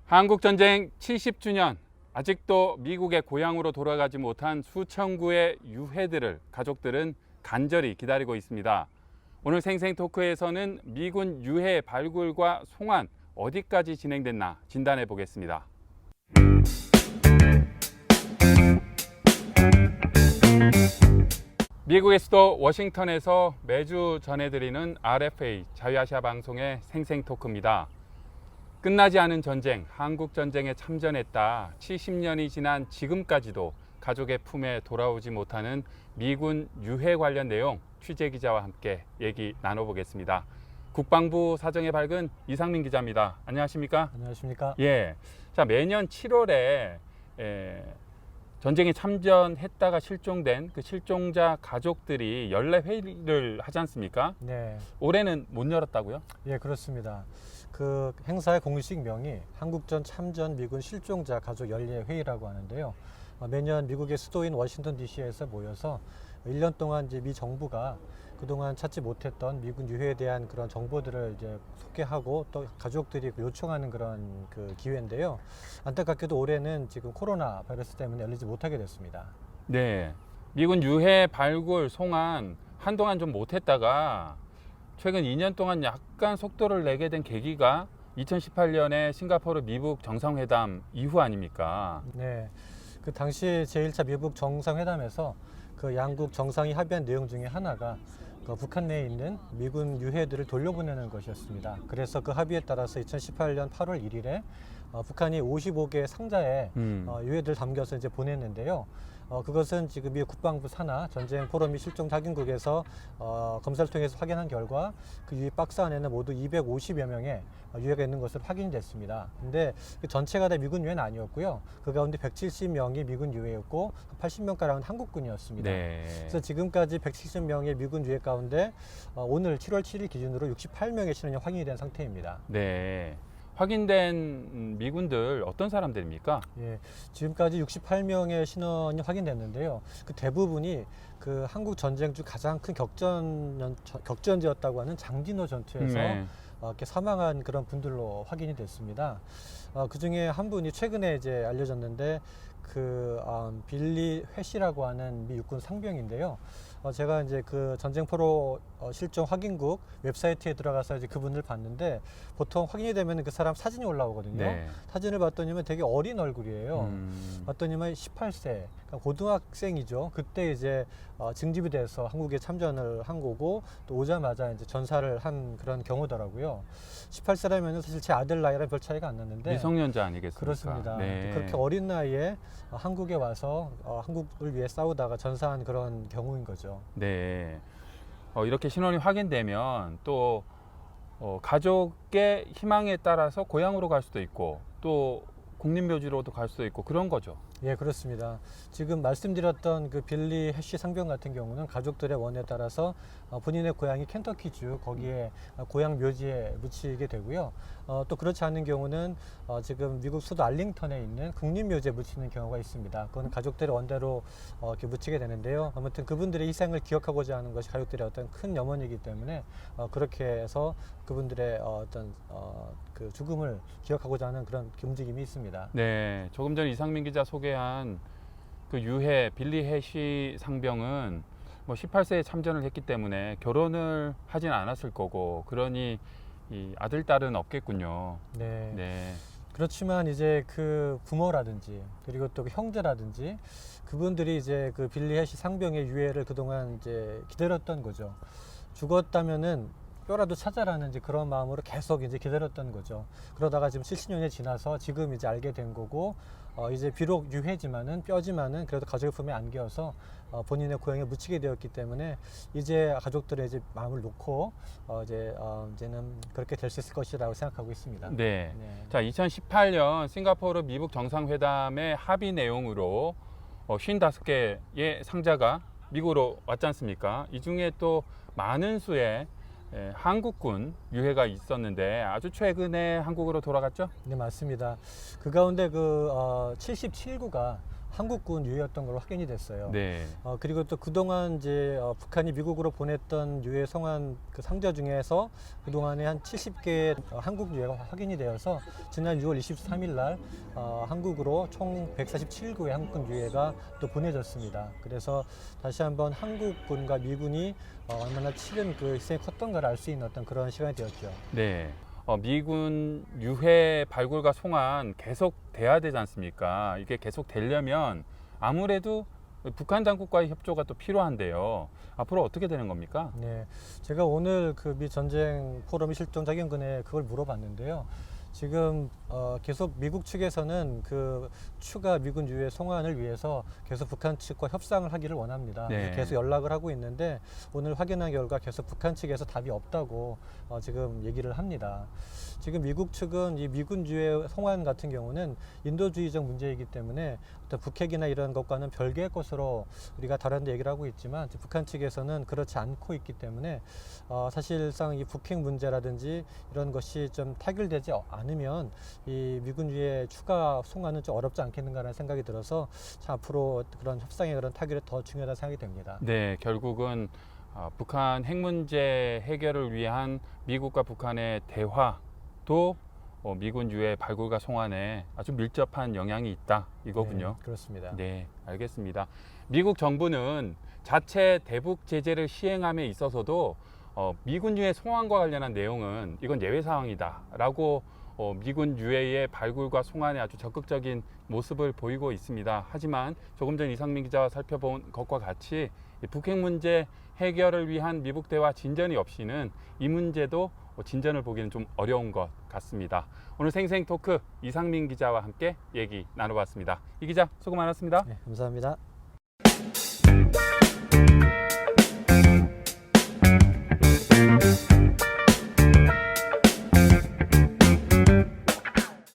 한국전쟁 70주년, 아직도 미국의 고향으로 돌아가지 못한 수천 구의 유해들을 가족들은 간절히 기다리고 있습니다. 오늘 생생토크에서는 미군 유해 발굴과 송환 어디까지 진행됐나 진단해 보겠습니다. 미국의 수도 워싱턴에서 매주 전해드리는 RFA 자유아시아 방송의 생생토크입니다. 끝나지 않은 전쟁, 한국전쟁에 참전했다 70년이 지난 지금까지도 가족의 품에 돌아오지 못하는 미군 유해 관련 내용 취재기자와 함께 얘기 나눠보겠습니다. 국방부 사정의 밝은 이상민 기자입니다. 안녕하십니까? 안녕하십니까? 예. 자, 매년 7월에 전쟁에 참전했다가 실종된 그 실종자 가족들이 연례 회의를 하지 않습니까? 네. 올해는 못 열었다고요? 예, 그렇습니다. 그 행사의 공식명이 한국전 참전 미군 실종자 가족 연례 회의라고 하는데요. 매년 미국의 수도인 워싱턴 DC에서 모여서 1년 동안 이제 미 정부가 그동안 찾지 못했던 미군 유해에 대한 그런 정보들을 이제 소개하고 또 가족들이 요청하는 그런 그 기회인데요. 안타깝게도 올해는 지금 코로나 바이러스 때문에 열리지 못하게 됐습니다. 네. 미군 유해 발굴, 송환 한동안 좀 못했다가 최근 2년 동안 약간 속도를 내게 된 계기가 2018년에 싱가포르 미북 정상회담 이후 아닙니까? 네. 그 당시 제1차 미북 정상회담에서 그 양국 정상이 합의한 내용 중에 하나가 그 북한 내에 있는 미군 유해들을 돌려보내는 것이었습니다. 그래서 그 합의에 따라서 2018년 8월 1일에 북한이 55개 상자에 유해들 담겨서 이제 보냈는데요. 그것은 지금 미 국방부 산하 전쟁 포럼 및 실종 확인국에서 검사를 통해서 확인한 결과 그 유해 박스 안에는 모두 250여 명의 유해가 있는 것으로 확인이 됐습니다. 근데 그 전체가 다 미군 유해는 아니었고요. 그 가운데 170명이 미군 유해였고 80명가량은 한국군이었습니다. 네. 그래서 지금까지 170명의 미군 유해 가운데 오늘 7월 7일 기준으로 68명의 신원이 확인이 된 상태입니다. 네. 확인된 미군들 어떤 사람들입니까? 예, 지금까지 68명의 신원이 확인됐는데요. 그 대부분이 그 한국 전쟁 중 가장 큰 격전지였다고 하는 장진호 전투에서 네. 이렇게 사망한 그런 분들로 확인이 됐습니다. 그 중에 한 분이 최근에 이제 알려졌는데 빌리 회시라고 하는 미 육군 상병인데요. 제가 이제 그 전쟁포로 실종 확인국 웹사이트에 들어가서 이제 그분을 봤는데 보통 확인이 되면 그 사람 사진이 올라오거든요. 네. 사진을 봤더니만 되게 어린 얼굴이에요. 봤더니만 18세, 그러니까 고등학생이죠. 그때 이제 징집이 돼서 한국에 참전을 한 거고 또 오자마자 이제 전사를 한 그런 경우더라고요. 18세라면 사실 제 아들 나이랑 별 차이가 안 났는데 미성년자 아니겠습니까? 그렇습니다. 네. 그렇게 어린 나이에 한국에 와서 한국을 위해 싸우다가 전사한 그런 경우인 거죠. 네. 이렇게 신원이 확인되면 또 가족의 희망에 따라서 고향으로 갈 수도 있고 또 국립묘지로도 갈 수도 있고 그런 거죠. 예, 그렇습니다. 지금 말씀드렸던 그 빌리 해시 상병 같은 경우는 가족들의 원에 따라서 본인의 고향이 켄터키주 거기에 고향 묘지에 묻히게 되고요. 또 그렇지 않은 경우는 지금 미국 수도 알링턴에 있는 국립묘지에 묻히는 경우가 있습니다. 그건 가족들의 원대로 이렇게 묻히게 되는데요. 아무튼 그분들의 희생을 기억하고자 하는 것이 가족들의 어떤 큰 염원이기 때문에 그렇게 해서 그분들의 어떤 그 죽음을 기억하고자 하는 그런 움직임이 있습니다. 네. 조금 전 이상민 기자 소개한 그 유해 빌리 해시 상병은 뭐 18세에 참전을 했기 때문에 결혼을 하진 않았을 거고 그러니 이 아들 딸은 없겠군요. 네. 네. 그렇지만 이제 그 부모라든지 그리고 또 그 형제라든지 그분들이 이제 그 빌리 해시 상병의 유해를 그동안 이제 기다렸던 거죠. 죽었다면은 뼈라도 찾아라는 이제 그런 마음으로 계속 이제 기다렸던 거죠. 그러다가 지금 70년이 지나서 지금 이제 알게 된 거고 이제 비록 유해지만은 뼈지만은 그래도 가족의 품에 안겨서 본인의 고향에 묻히게 되었기 때문에 이제 가족들의 이제 마음을 놓고 이제는 그렇게 될 수 있을 것이라고 생각하고 있습니다. 네. 네. 자, 2018년 싱가포르 미북 정상회담의 합의 내용으로 55개의 상자가 미국으로 왔지 않습니까? 이 중에 또 많은 수의 한국군 유해가 있었는데 아주 최근에 한국으로 돌아갔죠? 네, 맞습니다. 그 가운데 그 77구가 한국군 유해였던 걸로 확인이 됐어요. 네. 그리고 또 그동안 이제 북한이 미국으로 보냈던 유해 송환 그 상자 중에서 그동안에 한 70개의 한국 유해가 확인이 되어서 지난 6월 23일 날 한국으로 총 147구의 한국군 유해가 또 보내졌습니다. 그래서 다시 한번 한국군과 미군이 얼마나 치른 그 희생이 컸던가를 알 수 있는 어떤 그런 시간이 되었죠. 네. 미군 유해 발굴과 송환 계속 돼야 되지 않습니까? 이게 계속 되려면 아무래도 북한 당국과의 협조가 또 필요한데요. 앞으로 어떻게 되는 겁니까? 네, 제가 오늘 그 미 전쟁 포럼 실종 자경근에 그걸 물어봤는데요. 지금 계속 미국 측에서는 그 추가 미군 유해 송환을 위해서 계속 북한 측과 협상을 하기를 원합니다. 네. 계속 연락을 하고 있는데 오늘 확인한 결과 계속 북한 측에서 답이 없다고 지금 얘기를 합니다. 지금 미국 측은 이 미군 유해 송환 같은 경우는 인도주의적 문제이기 때문에 어떤 북핵이나 이런 것과는 별개의 것으로 우리가 다른 데 얘기를 하고 있지만 북한 측에서는 그렇지 않고 있기 때문에 사실상 이 북핵 문제라든지 이런 것이 좀 타결되지 않으면 이 미군 유해 추가 송환은 좀 어렵지 않겠는가라는 생각이 들어서 참 앞으로 그런 협상의 그런 타결이 더 중요하다는 생각이 듭니다. 네, 결국은 북한 핵 문제 해결을 위한 미국과 북한의 대화도 미군 유해 발굴과 송환에 아주 밀접한 영향이 있다 이거군요. 네, 그렇습니다. 네, 알겠습니다. 미국 정부는 자체 대북 제재를 시행함에 있어서도 미군 유해 송환과 관련한 내용은 이건 예외 사항이다라고 미군 유해의 발굴과 송환에 아주 적극적인 모습을 보이고 있습니다. 하지만 조금 전 이상민 기자와 살펴본 것과 같이 이 북핵 문제 해결을 위한 미국 대화 진전이 없이는 이 문제도 진전을 보기는 좀 어려운 것 같습니다. 오늘 생생 토크 이상민 기자와 함께 얘기 나눠봤습니다. 이 기자 수고 많았습니다. 네, 감사합니다.